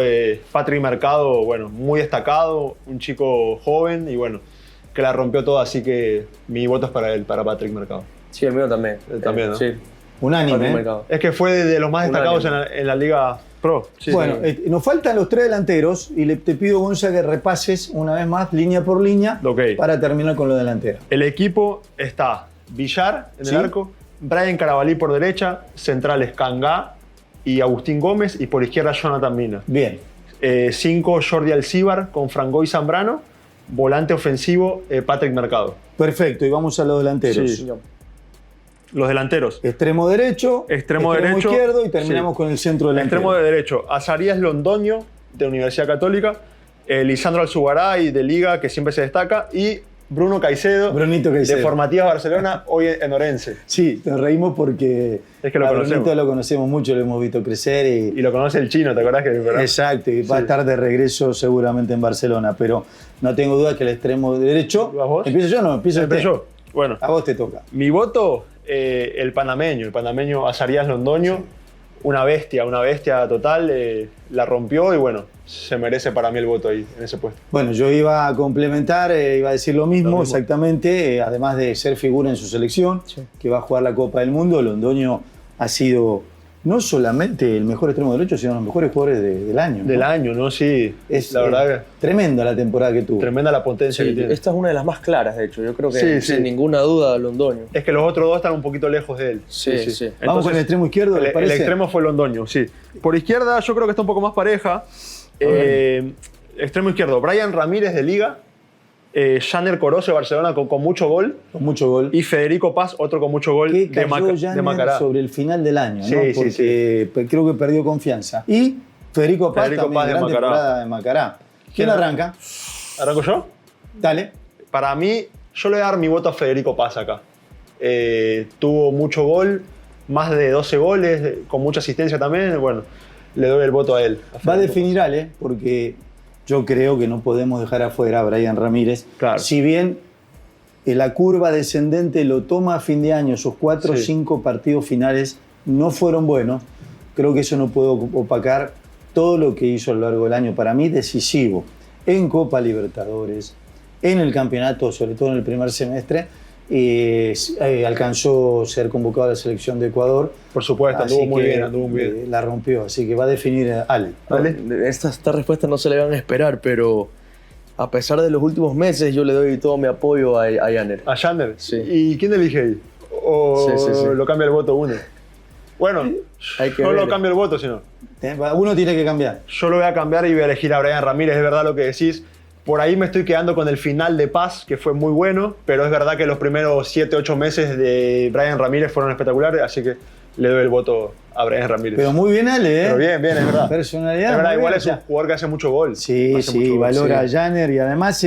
Speaker 2: Patrick Mercado, bueno, muy destacado, un chico joven y bueno, que la rompió toda, así que mi voto es para él, para Patrick Mercado.
Speaker 3: Sí, el mío también.
Speaker 2: También, ¿no?
Speaker 3: Sí.
Speaker 1: Unánime.
Speaker 3: Patrick
Speaker 1: ¿eh?
Speaker 3: Mercado.
Speaker 2: Es que fue de los más destacados en la Liga Pro. Sí,
Speaker 1: Bueno,
Speaker 2: sí.
Speaker 1: nos faltan los tres delanteros y te pido, Gonza, que repases una vez más, línea por línea,
Speaker 2: Ok.
Speaker 1: para terminar con los delanteros.
Speaker 2: El equipo está Villar en
Speaker 1: Sí.
Speaker 2: el arco, Brian Carabalí por derecha, centrales Cangá y Agustín Gómez y por izquierda Jonathan Mina.
Speaker 1: Bien,
Speaker 2: 5 Jordi Alcíbar con Frangoy Zambrano, volante ofensivo Patrick Mercado.
Speaker 1: perfecto. Y vamos a los delanteros.
Speaker 2: Sí. Los delanteros.
Speaker 1: Extremo derecho,
Speaker 2: Extremo derecho,
Speaker 1: izquierdo y terminamos
Speaker 2: sí.
Speaker 1: con el centro delantero.
Speaker 2: Extremo de derecho, Azarías Londoño, de Universidad Católica, Lisandro Alzugaray, de Liga, que siempre se destaca, y Bruno Caicedo,
Speaker 1: Brunito Caicedo.
Speaker 2: de Formativas Barcelona, hoy en Orense.
Speaker 1: Sí, nos reímos porque
Speaker 2: Es que lo
Speaker 1: a
Speaker 2: conocemos.
Speaker 1: Brunito lo conocemos mucho, lo hemos visto crecer
Speaker 2: Y lo conoce el chino, ¿te acordás?
Speaker 1: Exacto, y va a
Speaker 2: Sí.
Speaker 1: estar de regreso seguramente en Barcelona, pero no tengo duda que el extremo derecho...
Speaker 2: ¿Vas vos?
Speaker 1: ¿Empiezo yo o no? Empiezo
Speaker 2: Siempre
Speaker 1: usted.
Speaker 2: yo. Bueno,
Speaker 1: A vos te toca.
Speaker 2: mi voto, el panameño Azarías Londoño. una bestia total, la rompió y bueno, se merece para mí el voto ahí, en ese puesto.
Speaker 1: Bueno, yo iba a complementar, iba a decir lo mismo. Exactamente, además de ser figura en su selección, que va a jugar la Copa del Mundo, Londoño ha sido no solamente el mejor extremo derecho, sino los mejores jugadores del año.
Speaker 2: Del año, ¿no? Sí,
Speaker 1: es
Speaker 2: la verdad que
Speaker 1: tremenda la temporada que tuvo.
Speaker 2: tremenda la potencia que tiene.
Speaker 3: Esta es una de las más claras, de hecho. Yo creo que sin ninguna duda Londoño.
Speaker 2: Es que los otros dos están un poquito lejos de él.
Speaker 3: Sí.
Speaker 2: Entonces,
Speaker 1: Vamos con el extremo izquierdo, ¿les
Speaker 2: el
Speaker 1: parece?
Speaker 2: extremo fue Londoño, sí. Por izquierda yo creo que está un poco más pareja. Extremo izquierdo, Brian Ramírez de Liga, Janer Corozo de Barcelona con mucho gol.
Speaker 1: Con mucho gol.
Speaker 2: Y Federico Paz, otro con mucho gol
Speaker 1: Que cayó
Speaker 2: de Macará.
Speaker 1: sobre el final del año,
Speaker 2: Sí,
Speaker 1: ¿no?
Speaker 2: sí,
Speaker 1: Porque creo que perdió confianza. Y Federico Paz también,
Speaker 2: Paz de
Speaker 1: gran
Speaker 2: Macará.
Speaker 1: temporada de Macará. ¿Quién arranca?
Speaker 2: ¿Arranco yo?
Speaker 1: Dale.
Speaker 2: Para mí, yo le voy a dar mi voto a Federico Paz acá. Tuvo mucho gol, más de 12 goles, con mucha asistencia también. Bueno, le doy el voto a él.
Speaker 1: Va a definir Ale, porque yo creo que no podemos dejar afuera a Brian Ramírez.
Speaker 2: Claro.
Speaker 1: Si bien la curva descendente lo toma a fin de año, sus 4 o 5 partidos finales no fueron buenos, creo que eso no puede opacar todo lo que hizo a lo largo del año. Para mí, decisivo en Copa Libertadores, en el campeonato, sobre todo en el primer semestre. Alcanzó a ser convocado a la selección de Ecuador.
Speaker 2: Por supuesto, anduvo muy bien.
Speaker 1: La rompió, así que va a definir a Ale.
Speaker 3: Esta respuesta no se le van a esperar, pero a pesar de los últimos meses, yo le doy todo mi apoyo a Janer.
Speaker 2: ¿A Janer?
Speaker 3: Sí.
Speaker 2: ¿Y quién elige ahí? ¿O
Speaker 3: Sí.
Speaker 2: lo cambia el voto uno? Bueno, yo lo cambio el voto, si no.
Speaker 1: Uno tiene que cambiar.
Speaker 2: Yo lo voy a cambiar y voy a elegir a Brian Ramírez, es verdad lo que decís. Por ahí me estoy quedando con el final de Paz, que fue muy bueno, pero es verdad que los primeros 7, 8 meses de Brian Ramírez fueron espectaculares, así que le doy el voto a Brian Ramírez.
Speaker 1: Pero muy bien Ale, ¿eh?
Speaker 2: Pero bien, es verdad.
Speaker 1: Personalidad.
Speaker 2: Es verdad,
Speaker 1: muy
Speaker 2: igual
Speaker 1: bien,
Speaker 2: es un jugador que hace mucho gol.
Speaker 1: Sí,
Speaker 2: Hace mucho gol,
Speaker 1: valora
Speaker 2: sí.
Speaker 1: a Janer y además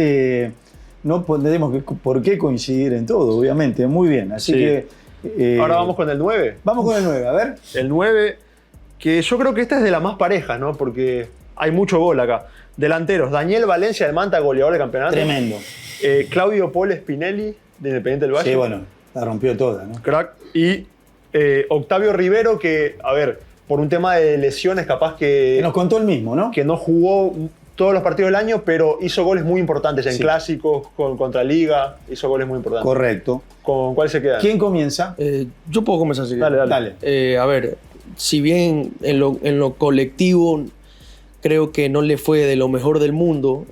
Speaker 1: no tenemos por qué coincidir en todo, obviamente. Muy bien, así que...
Speaker 2: Ahora vamos con el 9.
Speaker 1: Vamos con el 9, a ver.
Speaker 2: El 9, que yo creo que esta es de las más parejas, ¿no? Porque hay mucho gol acá. Delanteros, Daniel Valencia del Manta, goleador del campeonato.
Speaker 1: Tremendo.
Speaker 2: Claudio Paul Spinelli, de Independiente del Valle.
Speaker 1: Sí, bueno, la rompió toda, ¿no?
Speaker 2: Crack. Y Octavio Rivero, que, a ver, por un tema de lesiones, capaz
Speaker 1: Que nos contó el mismo, ¿no?
Speaker 2: que no jugó todos los partidos del año, pero hizo goles muy importantes en clásicos, contra Liga, hizo goles muy importantes.
Speaker 1: Correcto.
Speaker 2: ¿Con cuál se queda?
Speaker 1: ¿Quién comienza?
Speaker 3: Yo puedo comenzar si quieres.
Speaker 1: Dale.
Speaker 3: A ver, si bien en lo colectivo creo que no le fue de lo mejor del mundo,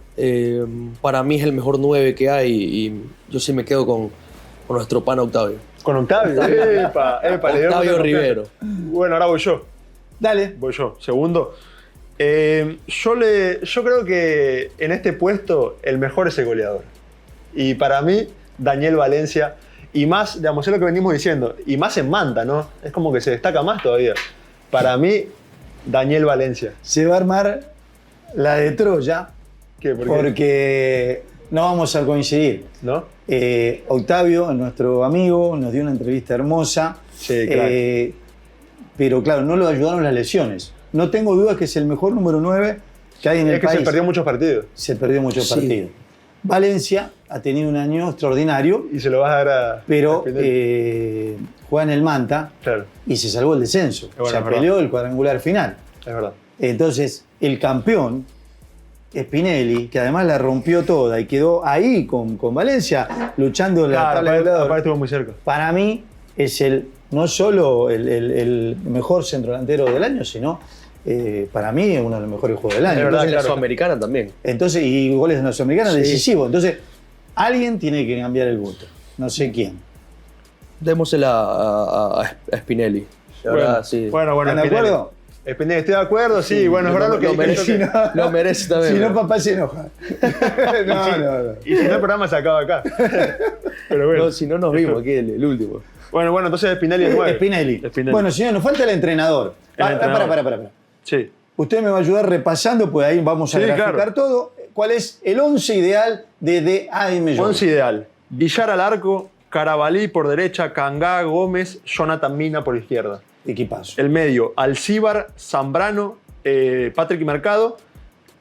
Speaker 3: para mí es el mejor 9 que hay y yo sí me quedo con nuestro pana Octavio.
Speaker 2: Con Octavio. Epa, le dio
Speaker 3: Octavio Rivero.
Speaker 2: Bueno, ahora voy yo.
Speaker 1: Dale.
Speaker 2: Voy yo. Segundo. Yo creo que en este puesto el mejor es el goleador. Y para mí, Daniel Valencia, y más, digamos, es lo que venimos diciendo, y más en Manta, ¿no? Es como que se destaca más todavía. Para mí, Daniel Valencia.
Speaker 1: Se va a armar la de Troya.
Speaker 2: ¿Qué? ¿Por qué?
Speaker 1: Porque no vamos a coincidir.
Speaker 2: ¿No?
Speaker 1: Octavio, nuestro amigo, nos dio una entrevista hermosa.
Speaker 2: Sí, claro.
Speaker 1: Pero claro, no lo ayudaron las lesiones. No tengo dudas que es el mejor número 9 que hay en el país.
Speaker 2: Es que se perdió muchos partidos.
Speaker 1: Se perdió muchos partidos. Valencia ha tenido un año extraordinario,
Speaker 2: Y se lo vas a dar a...
Speaker 1: pero
Speaker 2: a Spinelli.
Speaker 1: juega en el Manta
Speaker 2: Claro,
Speaker 1: y se salvó el descenso.
Speaker 2: Bueno,
Speaker 1: se
Speaker 2: es verdad.
Speaker 1: peleó el cuadrangular final.
Speaker 2: es verdad.
Speaker 1: Entonces, el campeón, Spinelli, que además la rompió toda y quedó ahí con Valencia, luchando en la tabla de goleador,
Speaker 2: aparte estuvo muy cerca.
Speaker 1: para mí es no solo el mejor centrodelantero del año, sino para mí es uno de los mejores juegos del año.
Speaker 2: Es verdad,
Speaker 3: Entonces, la
Speaker 2: claro.
Speaker 3: Sudamericana también.
Speaker 1: Entonces, y goles de la Sudamericana
Speaker 3: Sí.
Speaker 1: decisivos. Entonces, alguien tiene que cambiar el voto. No sé quién.
Speaker 3: Démosela a Spinelli. La verdad, sí.
Speaker 2: Bueno,
Speaker 1: ¿Están de
Speaker 2: Spinelli.
Speaker 1: acuerdo?
Speaker 2: Spinelli, estoy de acuerdo, sí, bueno, es verdad lo que
Speaker 3: lo
Speaker 2: dije
Speaker 3: merece.
Speaker 2: yo que-
Speaker 3: Lo merece también.
Speaker 1: Si no,
Speaker 3: ¿no?
Speaker 1: papá se enoja. no.
Speaker 2: Y si no, el programa se acaba acá. Pero bueno.
Speaker 3: No, si no nos vimos aquí el último.
Speaker 2: Bueno, entonces Spinelli es 9.
Speaker 1: Spinelli.
Speaker 2: Spinelli.
Speaker 1: Bueno, señor, nos falta el entrenador.
Speaker 2: entrenador.
Speaker 1: Para.
Speaker 2: Sí.
Speaker 1: Usted me va a ayudar repasando, pues ahí vamos a
Speaker 2: Sí,
Speaker 1: graficar
Speaker 2: claro.
Speaker 1: todo. ¿Cuál es el 11 ideal de DAM?
Speaker 2: 11 ideal. Villar al arco, Carabalí por derecha, Cangá, Gómez, Jonathan Mina por izquierda.
Speaker 1: Equipazo.
Speaker 2: El medio, Alcíbar, Zambrano, Patrick Mercado.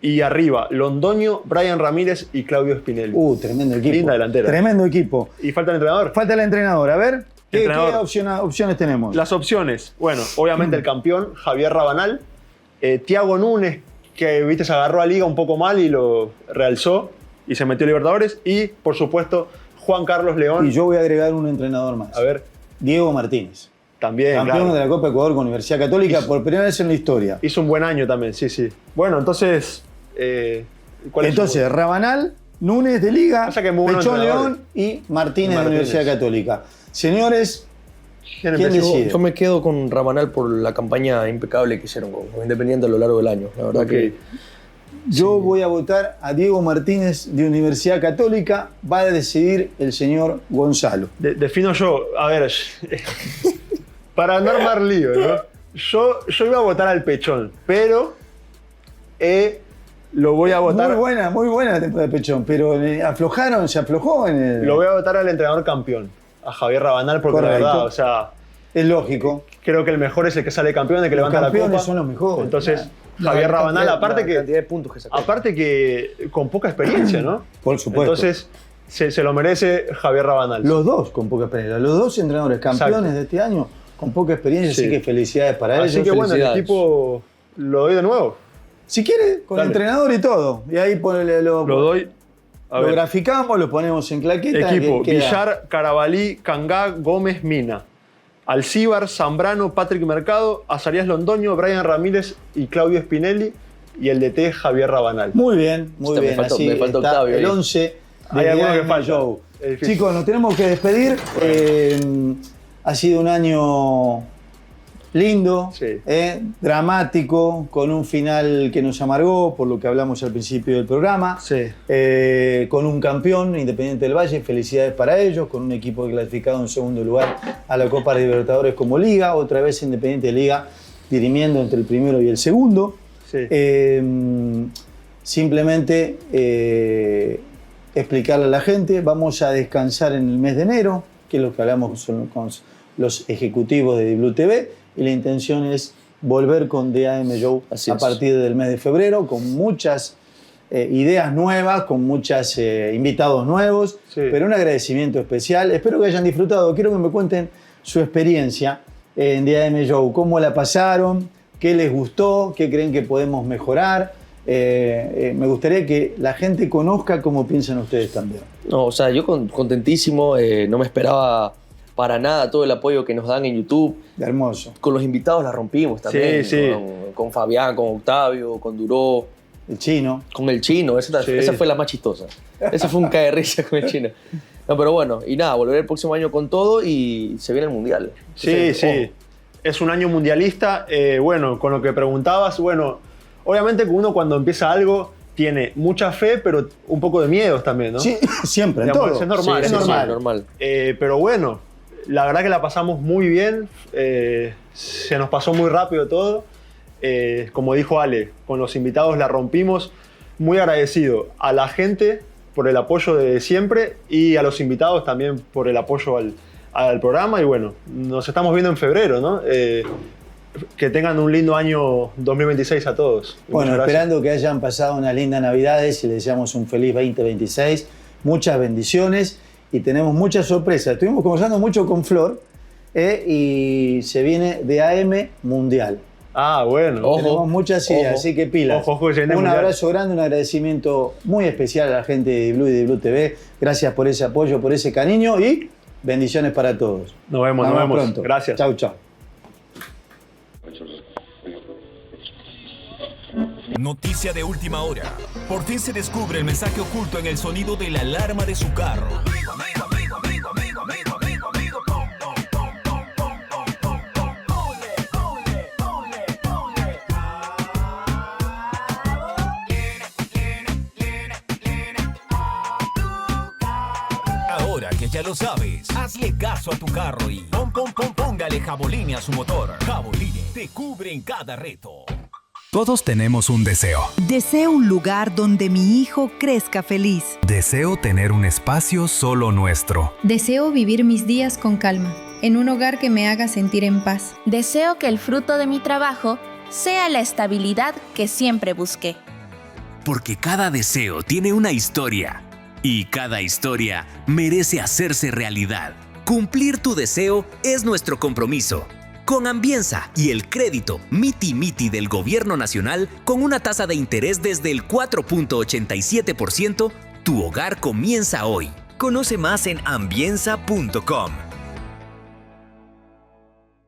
Speaker 2: Y arriba, Londoño, Brian Ramírez y Claudio Spinelli.
Speaker 1: Tremendo equipo.
Speaker 2: Linda delantera.
Speaker 1: Tremendo equipo.
Speaker 2: ¿Y falta el entrenador?
Speaker 1: Falta el entrenador. A ver, ¿Qué
Speaker 2: entrenador.
Speaker 1: opciones tenemos?
Speaker 2: Las opciones. Bueno, obviamente el campeón, Javier Rabanal. Thiago Núñez, que viste, se agarró a Liga un poco mal y lo realzó y se metió a Libertadores. Y, por supuesto, Juan Carlos León.
Speaker 1: Y yo voy a agregar un entrenador más.
Speaker 2: A ver,
Speaker 1: Diego Martínez.
Speaker 2: también,
Speaker 1: Campeón
Speaker 2: claro.
Speaker 1: de la Copa Ecuador con Universidad Católica por primera vez en la historia.
Speaker 2: Hizo un buen año también, sí, sí. Bueno, entonces, ¿cuál es
Speaker 1: Entonces,
Speaker 2: su-
Speaker 1: Rabanal, Núñez de Liga,
Speaker 2: Pasa que muy buenos
Speaker 1: Pechón
Speaker 2: entrenadores.
Speaker 1: León y Martínez de la
Speaker 2: Martínez.
Speaker 1: Universidad Católica. Señores,
Speaker 2: ¿Quién
Speaker 1: ¿quién
Speaker 2: empezó?
Speaker 1: decide?
Speaker 3: Yo me quedo con Rabanal por la campaña impecable que hicieron con Independiente a lo largo del año. La verdad
Speaker 2: Ok.
Speaker 3: que
Speaker 1: yo voy a votar a Diego Martínez de Universidad Católica. Va a decidir el señor Gonzalo.
Speaker 2: Defino yo, a ver, para no armar lío, ¿no? Yo iba a votar al Pechón, pero lo voy a votar.
Speaker 1: Muy buena la temporada de Pechón, pero se aflojó en el.
Speaker 2: Lo voy a votar al entrenador campeón, a Javier Rabanal, porque
Speaker 1: Correcto.
Speaker 2: la verdad, o sea,
Speaker 1: Es lógico.
Speaker 2: creo que el mejor es el que sale campeón, el que
Speaker 1: Los
Speaker 2: levanta la
Speaker 1: campeones
Speaker 2: copa.
Speaker 1: son los mejores.
Speaker 2: Entonces,
Speaker 3: la
Speaker 2: Javier
Speaker 3: cantidad-
Speaker 2: Rabanal, aparte
Speaker 3: la
Speaker 2: que,
Speaker 3: cantidad de puntos que sacó.
Speaker 2: aparte que con poca experiencia, ¿no?
Speaker 1: Por supuesto.
Speaker 2: Entonces, se lo merece Javier Rabanal.
Speaker 1: Los dos con poca experiencia. Los dos entrenadores campeones
Speaker 2: Exacto.
Speaker 1: de este año con poca experiencia.
Speaker 2: Sí.
Speaker 1: Así que felicidades para
Speaker 2: Así
Speaker 1: ellos.
Speaker 2: que bueno, el
Speaker 3: felicidades.
Speaker 2: equipo lo doy de nuevo.
Speaker 1: Si quiere, con
Speaker 2: Dale.
Speaker 1: entrenador y todo. Y ahí
Speaker 2: Lo doy. A
Speaker 1: lo
Speaker 2: ver.
Speaker 1: graficamos, lo ponemos en claqueta.
Speaker 2: Equipo:
Speaker 1: que queda.
Speaker 2: Villar, Carabalí, Cangá, Gómez, Mina. Alcíbar, Zambrano, Patrick Mercado, Azarías Londoño, Brian Ramírez y Claudio Spinelli. Y el DT Javier Rabanal.
Speaker 1: Muy bien, muy
Speaker 3: Me
Speaker 1: bien.
Speaker 3: faltó-
Speaker 1: Así
Speaker 3: me faltó
Speaker 1: está
Speaker 3: Octavio
Speaker 1: el
Speaker 3: ahí.
Speaker 1: 11
Speaker 2: Hay
Speaker 1: de
Speaker 2: alguno que
Speaker 1: AM
Speaker 2: falta.
Speaker 1: Show.
Speaker 2: Es difícil.
Speaker 1: Chicos, nos tenemos que despedir. Ha sido un año lindo,
Speaker 2: Sí.
Speaker 1: dramático, con un final que nos amargó, por lo que hablamos al principio del programa.
Speaker 2: Sí.
Speaker 1: Con un campeón, Independiente del Valle, felicidades para ellos, con un equipo clasificado en segundo lugar a la Copa Libertadores como Liga, otra vez Independiente Liga dirimiendo entre el primero y el segundo.
Speaker 2: Sí.
Speaker 1: Simplemente explicarle a la gente, vamos a descansar en el mes de enero, que es lo que hablamos con los ejecutivos de WTV, y la intención es volver con DAM Show
Speaker 3: Así
Speaker 1: a
Speaker 3: es.
Speaker 1: partir del mes de febrero, con muchas ideas nuevas, con muchos invitados nuevos,
Speaker 2: Sí.
Speaker 1: pero un agradecimiento especial. Espero que hayan disfrutado. Quiero que me cuenten su experiencia en DAM Show, cómo la pasaron, qué les gustó, qué creen que podemos mejorar. Me gustaría que la gente conozca cómo piensan ustedes también.
Speaker 3: No, o sea, yo contentísimo, no me esperaba para nada todo el apoyo que nos dan en YouTube.
Speaker 1: Hermoso.
Speaker 3: Con los invitados la rompimos también.
Speaker 2: Sí, sí.
Speaker 3: Con Fabián, con Octavio, con Duró,
Speaker 1: El chino.
Speaker 3: con el chino. Esa
Speaker 2: Sí.
Speaker 3: fue la más chistosa. Esa fue un cae de risa con el chino. No, pero bueno, y nada, volver el próximo año con todo y se viene el Mundial.
Speaker 2: Sí,
Speaker 3: Entonces,
Speaker 2: sí.
Speaker 3: ojo.
Speaker 2: Es un año mundialista. Bueno, con lo que preguntabas, bueno, obviamente que uno cuando empieza algo tiene mucha fe, pero un poco de miedos también, ¿no?
Speaker 1: Sí, siempre, en
Speaker 2: Digamos,
Speaker 1: todo.
Speaker 2: es normal,
Speaker 1: es
Speaker 3: Sí, sí,
Speaker 1: normal.
Speaker 3: sí, normal.
Speaker 2: Pero bueno, la verdad que la pasamos muy bien. Se nos pasó muy rápido todo. Como dijo Ale, con los invitados la rompimos. Muy agradecido a la gente por el apoyo de siempre y a los invitados también por el apoyo al programa. Y bueno, nos estamos viendo en febrero, ¿no? Que tengan un lindo año 2026 a todos. Y
Speaker 1: Bueno,
Speaker 2: muchas gracias.
Speaker 1: esperando que hayan pasado unas lindas Navidades y les deseamos un feliz 2026. Muchas bendiciones y tenemos muchas sorpresas. Estuvimos conversando mucho con Flor y se viene DAM Mundial.
Speaker 2: Ah, bueno.
Speaker 3: Ojo.
Speaker 1: Tenemos muchas ideas,
Speaker 3: Ojo.
Speaker 1: así que pilas.
Speaker 2: Ojo, ojo, que se viene
Speaker 1: un
Speaker 2: Mundial.
Speaker 1: abrazo grande, un agradecimiento muy especial a la gente de Blue y de Blue TV. Gracias por ese apoyo, por ese cariño y bendiciones para todos.
Speaker 2: Nos vemos, nos vemos.
Speaker 1: pronto.
Speaker 2: Gracias.
Speaker 1: Chau, chau.
Speaker 4: Noticia de última hora. Por fin se descubre el mensaje oculto en el sonido de la alarma de su carro. Ahora que ya lo sabes, hazle caso a tu carro y póngale Jaboline a su motor. Jaboline te cubre en cada reto. Todos tenemos un deseo.
Speaker 5: Deseo un lugar donde mi hijo crezca feliz.
Speaker 4: Deseo tener un espacio solo nuestro.
Speaker 6: Deseo vivir mis días con calma, en un hogar que me haga sentir en paz.
Speaker 7: Deseo que el fruto de mi trabajo sea la estabilidad que siempre busqué.
Speaker 8: Porque cada deseo tiene una historia y cada historia merece hacerse realidad. Cumplir tu deseo es nuestro compromiso. Con Ambienza y el crédito Miti Miti del Gobierno Nacional, con una tasa de interés desde el 4.87%, tu hogar comienza hoy.
Speaker 4: Conoce más en ambienza.com.